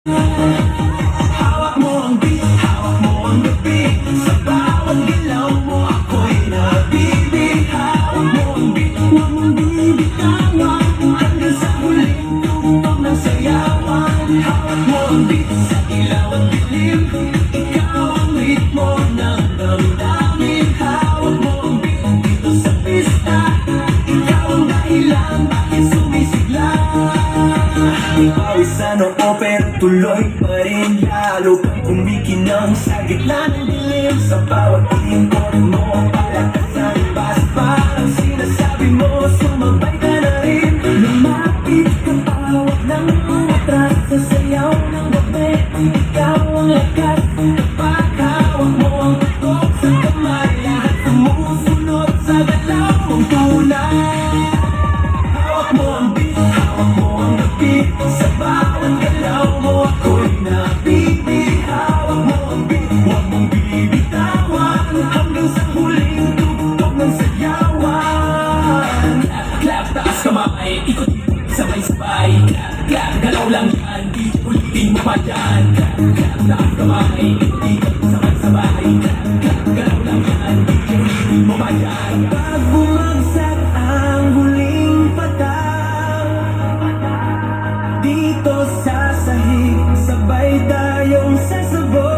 Hawak mo ang beat, hawak mo ang gabi. Sa bawat galaw mo ako'y nabibig. Hawak mo ang beat, huwag mong bibitawan hanggang sa huling tugtog ng sayawan. Hawak mo ang beat sa ilaw at dilim. Ikaw ang ritmo ng damdamin. Hawak mo ang beat dito sa pista. Ikaw ang dahilan bakit sumisigla. Pawisan o pero tuloy pa rin. Lalo pang kumikinang sa gitna ng dilim. Sa bawat lingkod mo palakas ang bas. Parang sinasabi mo sumabay ka na rin. Lumapit ka pawag ng umatras. Sa sayaw ng gabi ikaw ang lakas. Kapag hawak mo ang tuktok sa kamay, lahat sumusunod sa galaw mong tunay. Hawak mo ang beat, hawak mo ang gabi. Sa bawat galaw mo ako'y nabibig. Hawak mo ang beat, huwag mong bibitawan hanggang sa huling tugtog ng sayawan. Clap, clap, taas kamay, ikot sabay-sabay. Clap, clap, galaw lang yan, di ulitin mo pa dyan. Clap, clap, taas kamay, ikot sabay-sabay. Clap, clap, galaw lang yan, di ulitin mo pa dyan. Pag bumagsak ang huling patang dito sa sahig, sabay tayong sasabog.